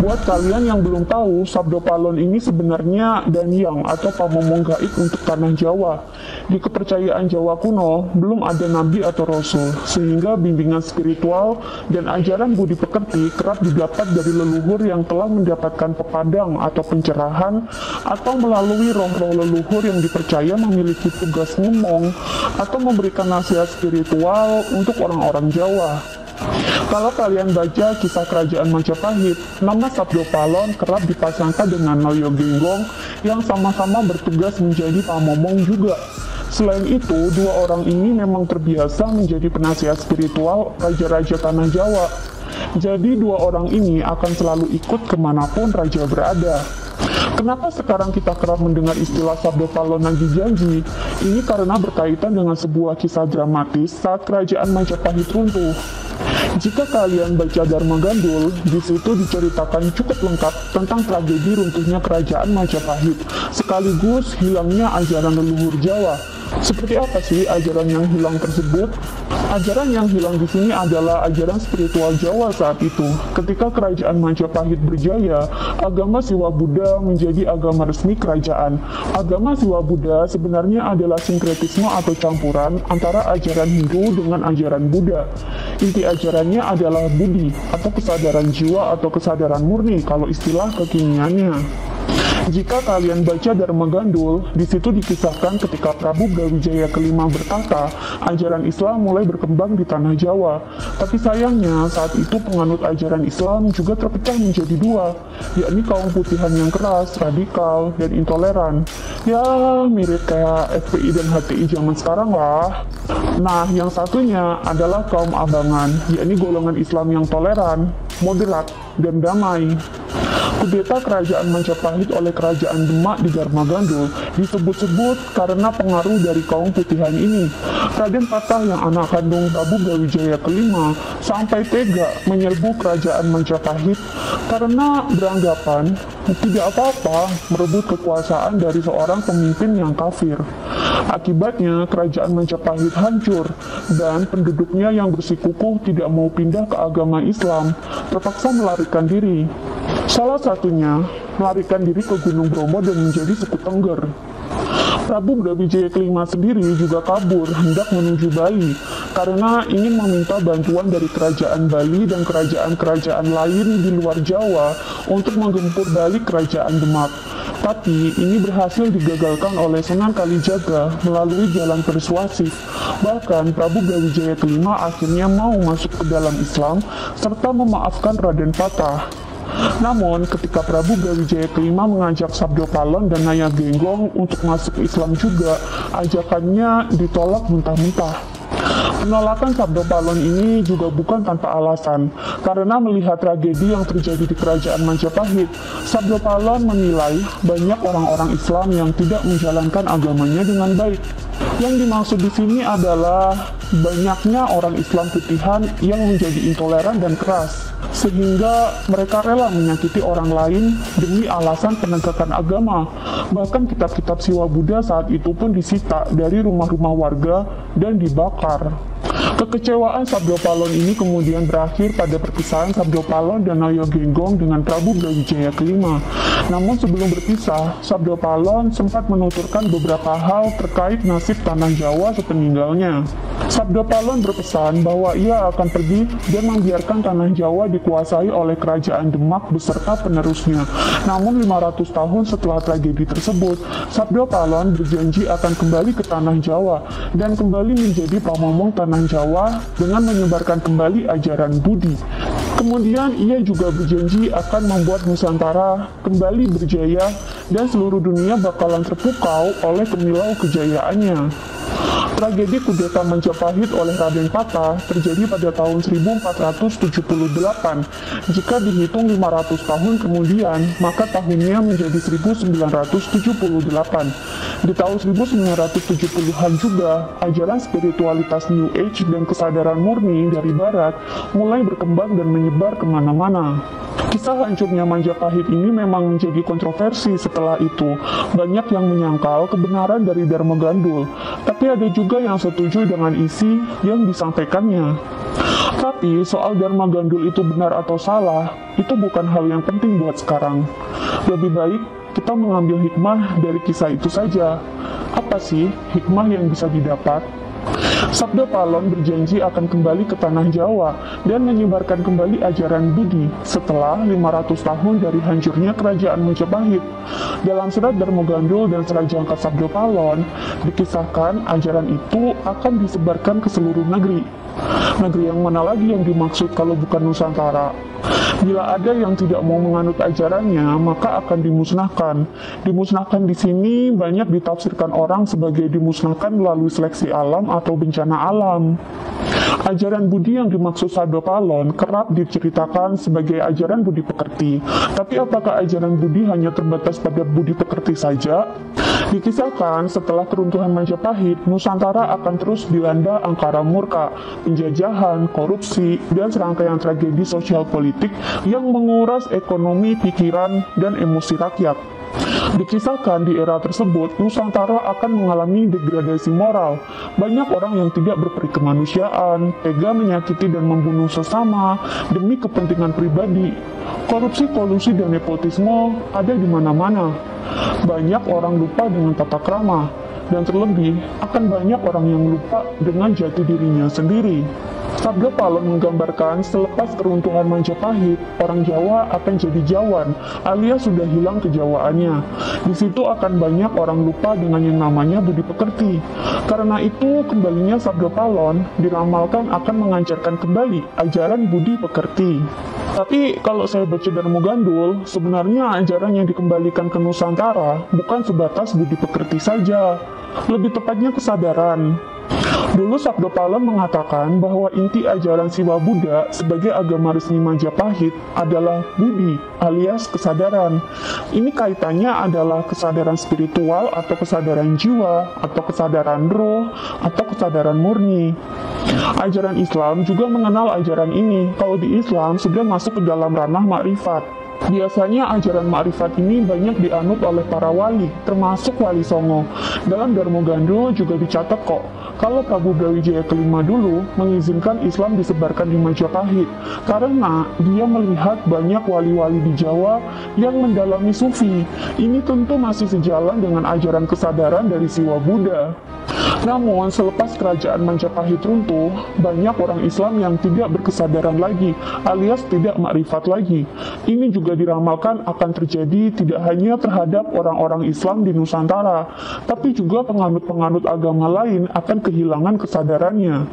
Buat kalian yang belum tahu, Sabdo Palon ini sebenarnya danyang atau pamomong gaib untuk tanah Jawa. Di kepercayaan Jawa kuno, belum ada nabi atau rasul, sehingga bimbingan spiritual dan ajaran budi pekerti kerap didapat dari leluhur yang telah mendapatkan pepadang atau pencerahan, atau melalui roh-roh leluhur yang dipercaya memiliki tugas ngomong atau memberikan nasihat spiritual untuk orang-orang Jawa. Kalau kalian baca kisah kerajaan Majapahit, nama Sabdo Palon kerap dipasangkan dengan Noyo Genggong yang sama-sama bertugas menjadi pamomong juga. Selain itu, dua orang ini memang terbiasa menjadi penasihat spiritual raja-raja tanah Jawa. Jadi dua orang ini akan selalu ikut kemanapun raja berada. Kenapa sekarang kita kerap mendengar istilah Sabdo Palon Nagih Janji? Ini karena berkaitan dengan sebuah kisah dramatis saat kerajaan Majapahit runtuh. Jika kalian baca Dharma Gandul, di situ diceritakan cukup lengkap tentang tragedi runtuhnya kerajaan Majapahit, sekaligus hilangnya ajaran leluhur Jawa. Seperti apa sih ajaran yang hilang tersebut? Ajaran yang hilang di sini adalah ajaran spiritual Jawa saat itu. Ketika kerajaan Majapahit berjaya, agama Siwa Buddha menjadi agama resmi kerajaan. Agama Siwa Buddha sebenarnya adalah sinkretisme atau campuran antara ajaran Hindu dengan ajaran Buddha. Inti ajarannya adalah Budi atau kesadaran jiwa atau kesadaran murni kalau istilah kekiniannya. Jika kalian baca Dharma Gandul, di situ dikisahkan ketika Prabu Brawijaya kelima bertahta, ajaran Islam mulai berkembang di tanah Jawa. Tapi sayangnya, saat itu penganut ajaran Islam juga terpecah menjadi dua, yakni kaum putihan yang keras, radikal, dan intoleran. Ya, mirip kayak FPI dan HTI zaman sekarang lah. Nah, yang satunya adalah kaum abangan, yakni golongan Islam yang toleran, moderat, dan damai. Kudeta kerajaan Majapahit oleh kerajaan Demak di Dharma Gandul disebut-sebut karena pengaruh dari kaum putihan ini. Raden Patah yang anak kandung Prabu Brawijaya kelima sampai tega menyerbu kerajaan Majapahit karena beranggapan tidak apa-apa merebut kekuasaan dari seorang pemimpin yang kafir. Akibatnya kerajaan Majapahit hancur dan penduduknya yang bersikukuh tidak mau pindah ke agama Islam terpaksa melarikan diri. Salah satunya melarikan diri ke Gunung Bromo dan menjadi suku Tengger. Prabu Brawijaya kelima sendiri juga kabur hendak menuju Bali karena ingin meminta bantuan dari kerajaan Bali dan kerajaan-kerajaan lain di luar Jawa untuk menggempur balik kerajaan Demak. Tapi ini berhasil digagalkan oleh Sunan Kalijaga melalui jalan persuasif. Bahkan Prabu Brawijaya kelima akhirnya mau masuk ke dalam Islam serta memaafkan Raden Patah. Namun, ketika Prabu Brawijaya kelima mengajak Sabdo Palon dan Naya Genggong untuk masuk Islam juga, ajakannya ditolak mentah-mentah. Penolakan Sabdo Palon ini juga bukan tanpa alasan, karena melihat tragedi yang terjadi di kerajaan Majapahit, Sabdo Palon menilai banyak orang-orang Islam yang tidak menjalankan agamanya dengan baik. Yang dimaksud di sini adalah banyaknya orang Islam putihan yang menjadi intoleran dan keras, sehingga mereka rela menyakiti orang lain demi alasan penegakan agama. Bahkan kitab-kitab Siwa Buddha saat itu pun disita dari rumah-rumah warga dan dibakar. Kekecewaan Sabdo Palon ini kemudian berakhir pada perpisahan Sabdo Palon dan Naya Genggong dengan Prabu Brawijaya kelima. Namun sebelum berpisah, Sabdo Palon sempat menuturkan beberapa hal terkait nasib tanah Jawa sepeninggalnya. Sabdo Palon berpesan bahwa ia akan pergi dan membiarkan tanah Jawa dikuasai oleh kerajaan Demak beserta penerusnya. Namun 500 tahun setelah tragedi tersebut, Sabdo Palon berjanji akan kembali ke tanah Jawa dan kembali menjadi pamomong tanah Jawa dengan menyebarkan kembali ajaran Budi. Kemudian ia juga berjanji akan membuat Nusantara kembali berjaya dan seluruh dunia bakalan terpukau oleh kemilau kejayaannya. Tragedi kudeta Majapahit oleh Raden Patah terjadi pada tahun 1478. Jika dihitung 500 tahun kemudian, maka tahunnya menjadi 1978. Di tahun 1970-an juga, ajaran spiritualitas New Age dan kesadaran murni dari Barat mulai berkembang dan menyebar kemana-mana. Kisah hancurnya Majapahit ini memang menjadi kontroversi setelah itu. Banyak yang menyangkal kebenaran dari Dharma Gandul, tapi ada juga yang setuju dengan isi yang disampaikannya. Tapi soal Dharma Gandul itu benar atau salah, itu bukan hal yang penting buat sekarang. Lebih baik kita mengambil hikmah dari kisah itu saja. Apa sih hikmah yang bisa didapat? Sabda Palon berjanji akan kembali ke tanah Jawa dan menyebarkan kembali ajaran Budi setelah 500 tahun dari hancurnya kerajaan Majapahit. Dalam surat Dharma Gandul dan Serat Jangka Sabda Palon, dikisahkan ajaran itu akan disebarkan ke seluruh negeri. Negeri yang mana lagi yang dimaksud kalau bukan Nusantara? Bila ada yang tidak mau menganut ajarannya, maka akan dimusnahkan. Dimusnahkan di sini banyak ditafsirkan orang sebagai dimusnahkan melalui seleksi alam atau bencana alam. Ajaran Budi yang dimaksud Sabda Palon kerap diceritakan sebagai ajaran budi pekerti. Tapi apakah ajaran Budi hanya terbatas pada budi pekerti saja? Dikisahkan setelah keruntuhan Majapahit, Nusantara akan terus dilanda angkara murka, penjajahan, korupsi, dan serangkaian tragedi sosial politik yang menguras ekonomi, pikiran, dan emosi rakyat. Dikisahkan di era tersebut, Nusantara akan mengalami degradasi moral. Banyak orang yang tidak berperi kemanusiaan, tega menyakiti dan membunuh sesama demi kepentingan pribadi. Korupsi, kolusi, dan nepotisme ada di mana-mana. Banyak orang lupa dengan tata krama, dan terlebih akan banyak orang yang lupa dengan jati dirinya sendiri. Sabda Palon menggambarkan selepas keruntuhan Majapahit, orang Jawa akan jadi Jawan, alias sudah hilang kejawaannya. Di situ akan banyak orang lupa dengan yang namanya budi pekerti. Karena itu, kembalinya Sabda Palon diramalkan akan mengajarkan kembali ajaran budi pekerti. Tapi kalau saya baca Dharma Gandul, sebenarnya ajaran yang dikembalikan ke Nusantara bukan sebatas budi pekerti saja, lebih tepatnya kesadaran. Dulu Sabda Palon mengatakan bahwa inti ajaran Siwa Buddha sebagai agama resmi Majapahit adalah budi alias kesadaran. Ini kaitannya adalah kesadaran spiritual atau kesadaran jiwa atau kesadaran roh atau kesadaran murni. Ajaran Islam juga mengenal ajaran ini. Kalau di Islam sudah masuk ke dalam ranah makrifat. Biasanya ajaran makrifat ini banyak dianut oleh para wali, termasuk Wali Songo. Dalam Dharma Gandul juga dicatat kok, kalau Prabu Brawijaya kelima dulu mengizinkan Islam disebarkan di Majapahit, karena dia melihat banyak wali-wali di Jawa yang mendalami sufi. Ini tentu masih sejalan dengan ajaran kesadaran dari Siwa Buddha. Namun, selepas kerajaan Majapahit runtuh, banyak orang Islam yang tidak berkesadaran lagi, alias tidak makrifat lagi. Ini juga diramalkan akan terjadi tidak hanya terhadap orang-orang Islam di Nusantara, tapi juga penganut-penganut agama lain akan kehilangan kesadarannya.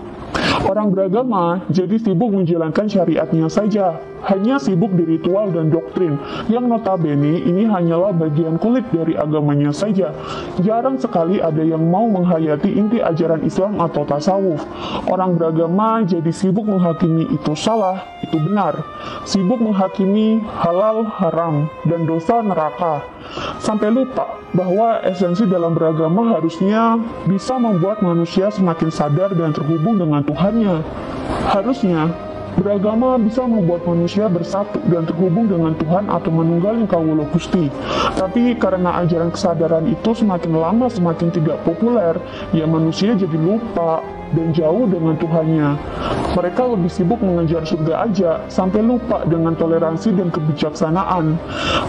Orang beragama jadi sibuk menjalankan syariatnya saja, hanya sibuk di ritual dan doktrin, yang notabene ini hanyalah bagian kulit dari agamanya saja. Jarang sekali ada yang mau menghayati inti ajaran Islam atau tasawuf. Orang beragama jadi sibuk menghakimi itu salah, itu benar, sibuk menghakimi halal, haram, dan dosa neraka, sampai lupa bahwa esensi dalam beragama harusnya bisa membuat manusia semakin sadar dan terhubung dengan Tuhannya. Harusnya beragama bisa membuat manusia bersatu dan terhubung dengan Tuhan atau manunggaling kawula Gusti. Tapi karena ajaran kesadaran itu semakin lama semakin tidak populer, ya manusia jadi lupa dan jauh dengan Tuhannya. Mereka lebih sibuk mengejar surga aja, sampai lupa dengan toleransi dan kebijaksanaan.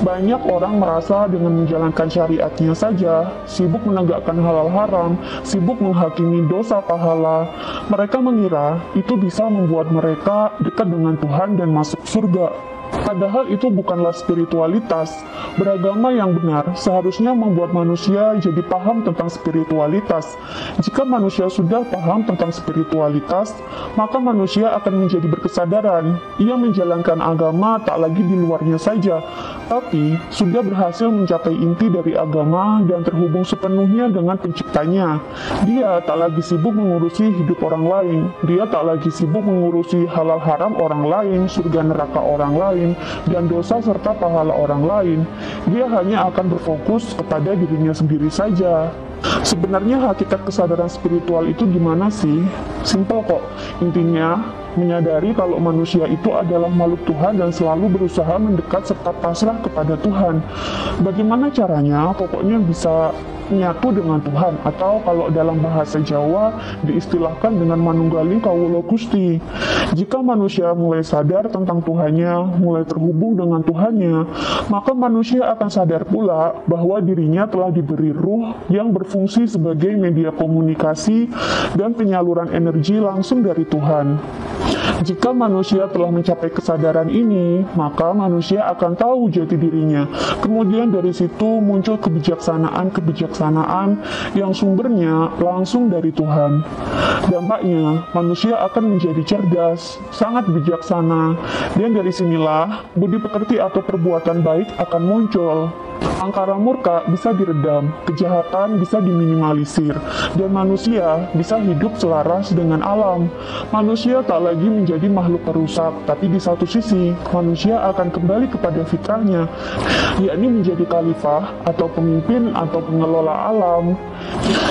Banyak orang merasa dengan menjalankan syariatnya saja, sibuk menegakkan halal haram, sibuk menghakimi dosa pahala. Mereka mengira itu bisa membuat mereka dekat dengan Tuhan dan masuk surga. Padahal itu bukanlah spiritualitas. Beragama yang benar seharusnya membuat manusia jadi paham tentang spiritualitas. Jika manusia sudah paham tentang spiritualitas, maka manusia akan menjadi berkesadaran. Ia menjalankan agama tak lagi di luarnya saja, tapi sudah berhasil mencapai inti dari agama dan terhubung sepenuhnya dengan penciptanya. Dia tak lagi sibuk mengurusi hidup orang lain. Dia tak lagi sibuk mengurusi halal haram orang lain, surga neraka orang lain, dan dosa serta pahala orang lain. Dia hanya akan berfokus kepada dirinya sendiri saja. Sebenarnya hakikat kesadaran spiritual itu gimana sih? Simpel kok. Intinya, menyadari kalau manusia itu adalah makhluk Tuhan dan selalu berusaha mendekat serta pasrah kepada Tuhan. Bagaimana caranya? Pokoknya bisa menyatu dengan Tuhan, atau kalau dalam bahasa Jawa diistilahkan dengan manunggaling kawula Gusti. Jika manusia mulai sadar tentang Tuhannya, mulai terhubung dengan Tuhannya, maka manusia akan sadar pula bahwa dirinya telah diberi ruh yang berfungsi sebagai media komunikasi dan penyaluran energi langsung dari Tuhan. Jika manusia telah mencapai kesadaran ini, maka manusia akan tahu jati dirinya. Kemudian dari situ muncul kebijaksanaan yang sumbernya langsung dari Tuhan. Dampaknya, manusia akan menjadi cerdas, sangat bijaksana, dan dari sinilah budi pekerti atau perbuatan baik akan muncul. Angkara murka bisa diredam, kejahatan bisa diminimalisir, dan manusia bisa hidup selaras dengan alam. Manusia tak lagi menjadi makhluk perusak, tapi di satu sisi, manusia akan kembali kepada fitrahnya, yakni menjadi khalifah atau pemimpin atau pengelola alam.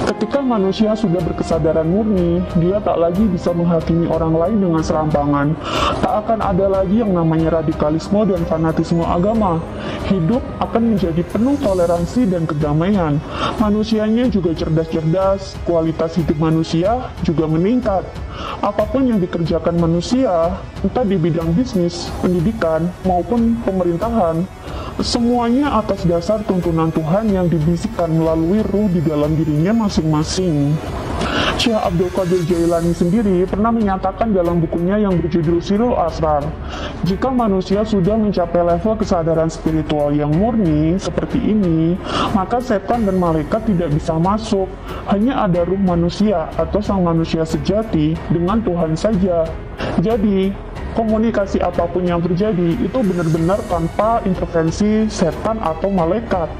Ketika manusia sudah berkesadaran murni, dia tak lagi bisa menghakimi orang lain dengan serampangan. Tak akan ada lagi yang namanya radikalisme dan fanatisme agama. Hidup akan menjadi penuh toleransi dan kedamaian. Manusianya juga cerdas-cerdas, kualitas hidup manusia juga meningkat. Apapun yang dikerjakan manusia, entah di bidang bisnis, pendidikan, maupun pemerintahan, semuanya atas dasar tuntunan Tuhan yang dibisikkan melalui ruh di dalam dirinya masing-masing. Syekh Abdul Qadir Jailani sendiri pernah menyatakan dalam bukunya yang berjudul Sirul Asrar, jika manusia sudah mencapai level kesadaran spiritual yang murni seperti ini, maka setan dan malaikat tidak bisa masuk. Hanya ada ruh manusia atau sang manusia sejati dengan Tuhan saja. Jadi, komunikasi apapun yang terjadi itu benar-benar tanpa intervensi setan atau malaikat.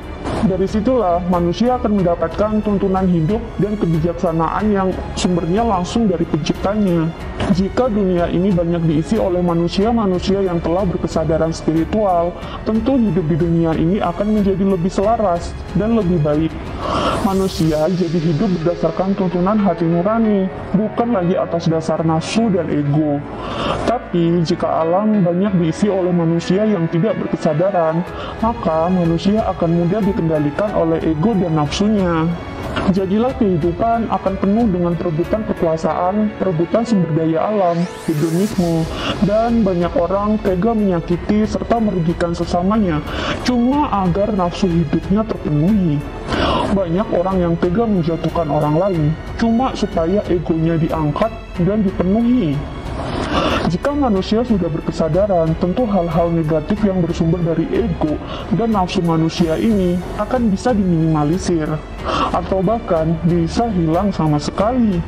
Dari situlah manusia akan mendapatkan tuntunan hidup dan kebijaksanaan yang sumbernya langsung dari penciptanya. Jika dunia ini banyak diisi oleh manusia-manusia yang telah berkesadaran spiritual, tentu hidup di dunia ini akan menjadi lebih selaras dan lebih baik. Manusia jadi hidup berdasarkan tuntunan hati nurani, bukan lagi atas dasar nafsu dan ego. Tapi jika alam banyak diisi oleh manusia yang tidak berkesadaran, maka manusia akan mudah dikendalikan oleh ego dan nafsunya. Jadilah kehidupan akan penuh dengan perebutan kekuasaan, perebutan sumber daya alam, hedonisme, dan banyak orang tega menyakiti serta merugikan sesamanya, cuma agar nafsu hidupnya terpenuhi. Banyak orang yang tega menjatuhkan orang lain, cuma supaya egonya diangkat dan dipenuhi. Jika manusia sudah berkesadaran, tentu hal-hal negatif yang bersumber dari ego dan nafsu manusia ini akan bisa diminimalisir, atau bahkan bisa hilang sama sekali.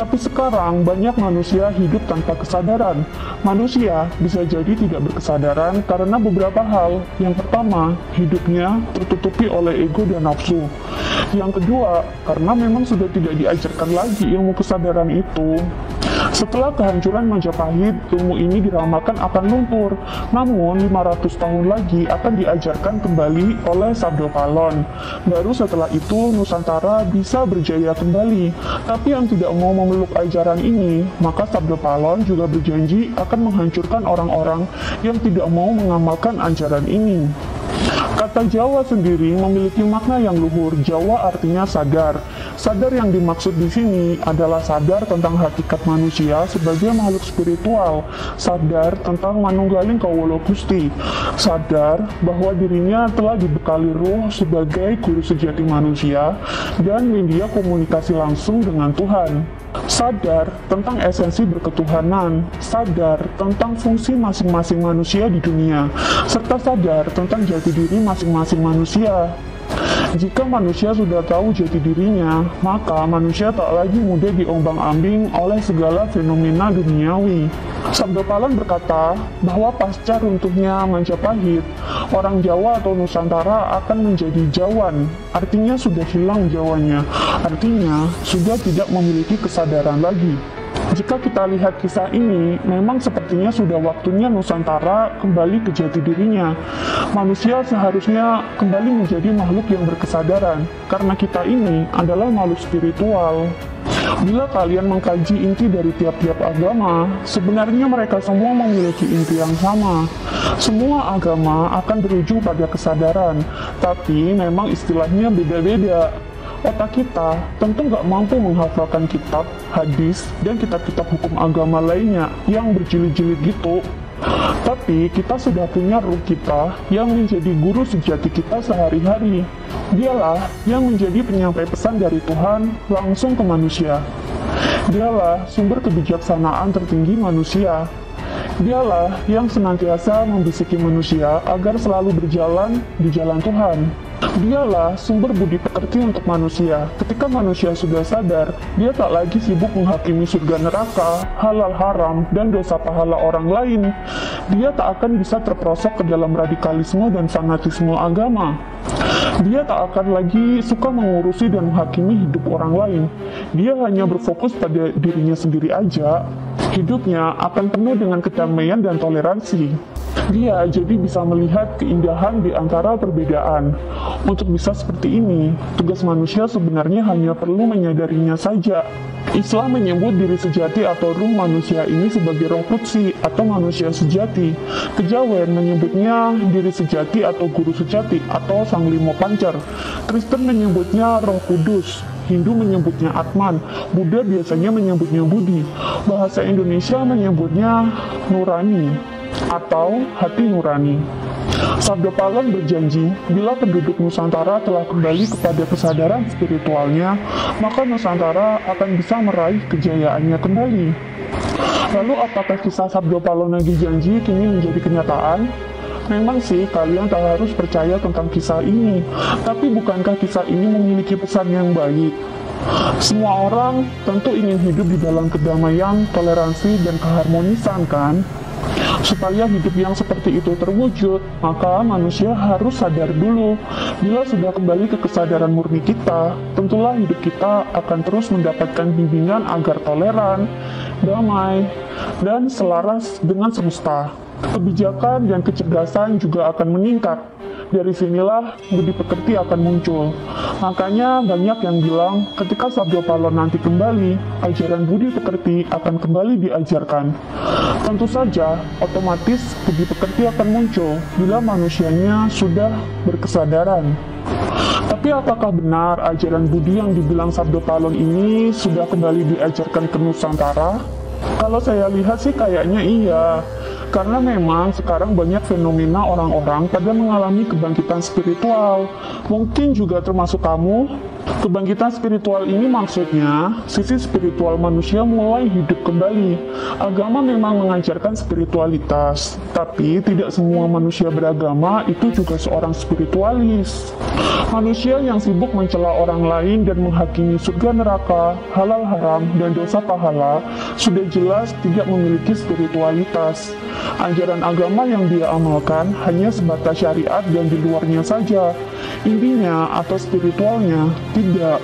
Tapi sekarang banyak manusia hidup tanpa kesadaran. Manusia bisa jadi tidak berkesadaran karena beberapa hal. Yang pertama, hidupnya tertutupi oleh ego dan nafsu. Yang kedua, karena memang sudah tidak diajarkan lagi ilmu kesadaran itu. Setelah kehancuran Majapahit, ilmu ini diramalkan akan luntur. Namun, 500 tahun lagi akan diajarkan kembali oleh Sabdo Palon. Baru setelah itu, Nusantara bisa berjaya kembali. Tapi yang tidak mau memeluk ajaran ini, maka Sabdo Palon juga berjanji akan menghancurkan orang-orang yang tidak mau mengamalkan ajaran ini. Kata Jawa sendiri memiliki makna yang luhur. Jawa artinya sadar. Sadar yang dimaksud di sini adalah sadar tentang hakikat manusia sebagai makhluk spiritual, sadar tentang manunggaling kawula Gusti, sadar bahwa dirinya telah dibekali ruh sebagai guru sejati manusia dan media komunikasi langsung dengan Tuhan. Sadar tentang esensi berketuhanan, sadar tentang fungsi masing-masing manusia di dunia, serta sadar tentang jati diri masing-masing manusia. Jika manusia sudah tahu jati dirinya, maka manusia tak lagi mudah diombang-ambing oleh segala fenomena duniawi. Sabdo Palon berkata bahwa pasca runtuhnya Majapahit, orang Jawa atau Nusantara akan menjadi Jawan, artinya sudah hilang Jawanya, artinya sudah tidak memiliki kesadaran lagi. Jika kita lihat kisah ini, memang sepertinya sudah waktunya Nusantara kembali ke jati dirinya. Manusia seharusnya kembali menjadi makhluk yang berkesadaran, karena kita ini adalah makhluk spiritual. Bila kalian mengkaji inti dari tiap-tiap agama, sebenarnya mereka semua memiliki inti yang sama. Semua agama akan berujung pada kesadaran, tapi memang istilahnya beda-beda. Otak kita tentu nggak mampu menghafalkan kitab, hadis, dan kitab-kitab hukum agama lainnya yang berjilid-jilid gitu. Tapi kita sudah punya ruh kita yang menjadi guru sejati kita sehari-hari. Dialah yang menjadi penyampai pesan dari Tuhan langsung ke manusia. Dialah sumber kebijaksanaan tertinggi manusia. Dialah yang senantiasa membisiki manusia agar selalu berjalan di jalan Tuhan. Dialah sumber budi pekerti untuk manusia. Ketika manusia sudah sadar, dia tak lagi sibuk menghakimi surga neraka, halal haram, dan dosa pahala orang lain. Dia tak akan bisa terperosok ke dalam radikalisme dan fanatisme agama. Dia tak akan lagi suka mengurusi dan menghakimi hidup orang lain. Dia hanya berfokus pada dirinya sendiri aja. Hidupnya akan penuh dengan kedamaian dan toleransi. Dia jadi bisa melihat keindahan di antara perbedaan. Untuk bisa seperti ini, tugas manusia sebenarnya hanya perlu menyadarinya saja. Islam menyebut diri sejati atau ruh manusia ini sebagai roh qudsi atau manusia sejati. Kejawen menyebutnya diri sejati atau guru sejati atau sang limo pancer. Kristen menyebutnya roh kudus. Hindu menyebutnya Atman, Buddha biasanya menyebutnya Budi. Bahasa Indonesia menyebutnya Nurani atau hati nurani. Sabda Palon berjanji, bila penduduk Nusantara telah kembali kepada kesadaran spiritualnya, maka Nusantara akan bisa meraih kejayaannya kembali. Lalu apakah kisah Sabda Palon yang dijanji kini menjadi kenyataan? Memang sih kalian tak harus percaya tentang kisah ini, tapi bukankah kisah ini memiliki pesan yang baik? Semua orang tentu ingin hidup di dalam kedamaian, toleransi, dan keharmonisan kan? Supaya hidup yang seperti itu terwujud, maka manusia harus sadar dulu. Bila sudah kembali ke kesadaran murni kita, tentulah hidup kita akan terus mendapatkan bimbingan agar toleran, damai, dan selaras dengan semesta. Kebijakan dan kecerdasan juga akan meningkat. Dari sinilah budi pekerti akan muncul. Makanya banyak yang bilang ketika Sabda Palon nanti kembali, ajaran budi pekerti akan kembali diajarkan. Tentu saja, otomatis budi pekerti akan muncul bila manusianya sudah berkesadaran. Tapi apakah benar ajaran budi yang dibilang Sabda Palon ini sudah kembali diajarkan ke Nusantara? Kalau saya lihat sih kayaknya iya. Karena memang sekarang banyak fenomena orang-orang pada mengalami kebangkitan spiritual. Mungkin juga termasuk kamu. Kebangkitan spiritual ini maksudnya sisi spiritual manusia mulai hidup kembali. Agama memang mengajarkan spiritualitas, tapi tidak semua manusia beragama itu juga seorang spiritualis. Manusia yang sibuk mencela orang lain dan menghakimi surga neraka, halal haram, dan dosa pahala sudah jelas tidak memiliki spiritualitas. Ajaran agama yang dia amalkan hanya sebatas syariat dan di luarnya saja. Intinya atau spiritualnya tidak.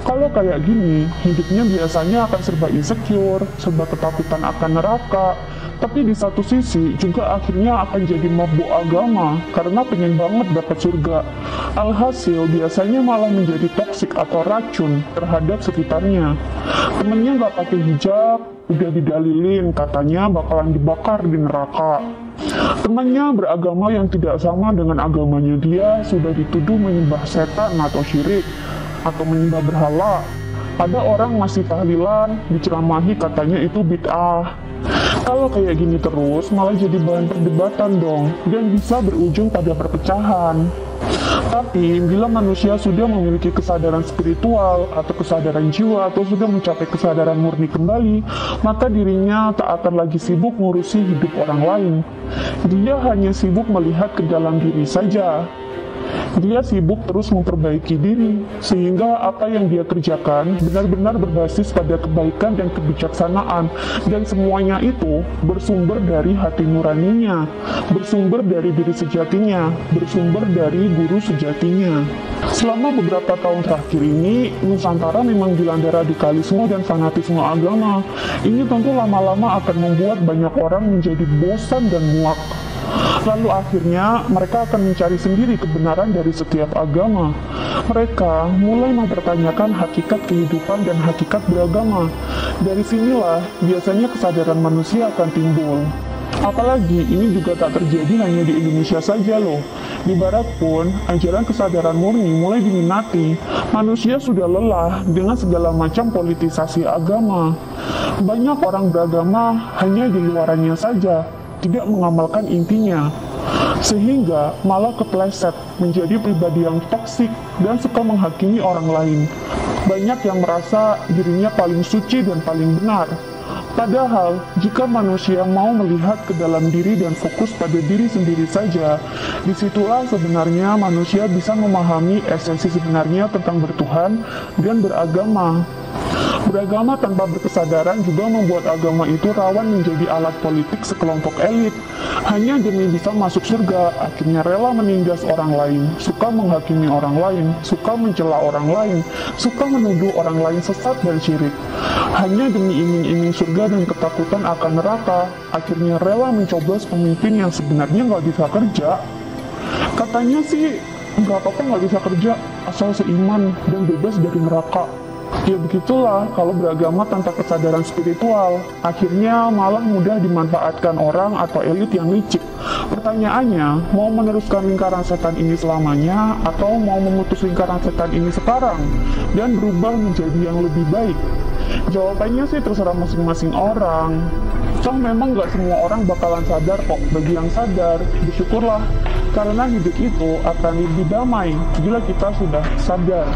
Kalau kayak gini, hidupnya biasanya akan serba insecure, serba ketakutan akan neraka. Tapi di satu sisi juga akhirnya akan jadi mabuk agama karena pengen banget dapat surga. Alhasil biasanya malah menjadi toksik atau racun terhadap sekitarnya. Temennya nggak pakai hijab, udah didalilin katanya bakalan dibakar di neraka. Temannya beragama yang tidak sama dengan agamanya dia sudah dituduh menyembah setan atau syirik atau menyembah berhala. Ada orang masih tahlilan, diceramahi katanya itu bid'ah. Kalau kayak gini terus, malah jadi bahan perdebatan dong, dan bisa berujung pada perpecahan. Tapi, bila manusia sudah memiliki kesadaran spiritual, atau kesadaran jiwa, atau sudah mencapai kesadaran murni kembali, maka dirinya tak akan lagi sibuk ngurusi hidup orang lain. Dia hanya sibuk melihat ke dalam diri saja. Dia sibuk terus memperbaiki diri, sehingga apa yang dia kerjakan benar-benar berbasis pada kebaikan dan kebijaksanaan, dan semuanya itu bersumber dari hati nuraninya, bersumber dari diri sejatinya, bersumber dari guru sejatinya. Selama beberapa tahun terakhir ini, Nusantara memang dilanda radikalisme dan fanatisme agama. Ini tentu lama-lama akan membuat banyak orang menjadi bosan dan muak. Lalu akhirnya mereka akan mencari sendiri kebenaran dari setiap agama. Mereka mulai mempertanyakan hakikat kehidupan dan hakikat beragama. Dari sinilah biasanya kesadaran manusia akan timbul. Apalagi ini juga tak terjadi hanya di Indonesia saja loh. Di Barat pun, ajaran kesadaran murni mulai diminati. Manusia sudah lelah dengan segala macam politisasi agama. Banyak orang beragama hanya di luarannya saja, tidak mengamalkan intinya. Sehingga malah kepleset menjadi pribadi yang toksik dan suka menghakimi orang lain. Banyak yang merasa dirinya paling suci dan paling benar. Padahal, jika manusia mau melihat ke dalam diri dan fokus pada diri sendiri saja, disitulah sebenarnya manusia bisa memahami esensi sebenarnya tentang bertuhan dan beragama. Beragama tanpa berkesadaran juga membuat agama itu rawan menjadi alat politik sekelompok elit. Hanya demi bisa masuk surga, akhirnya rela menindas orang lain, suka menghakimi orang lain, suka mencela orang lain, suka menuduh orang lain sesat dan syirik. Hanya demi iming-iming surga dan ketakutan akan neraka, akhirnya rela mencoblos pemimpin yang sebenarnya nggak bisa kerja. Katanya sih, nggak apa-apa nggak bisa kerja, asal seiman dan bebas dari neraka. Ya begitulah kalau beragama tanpa kesadaran spiritual, akhirnya malah mudah dimanfaatkan orang atau elit yang licik. Pertanyaannya, mau meneruskan lingkaran setan ini selamanya atau mau memutus lingkaran setan ini sekarang dan berubah menjadi yang lebih baik? Jawabannya sih terserah masing-masing orang. Toh memang nggak semua orang bakalan sadar kok. Bagi yang sadar, bersyukurlah karena hidup itu akan lebih damai bila kita sudah sadar.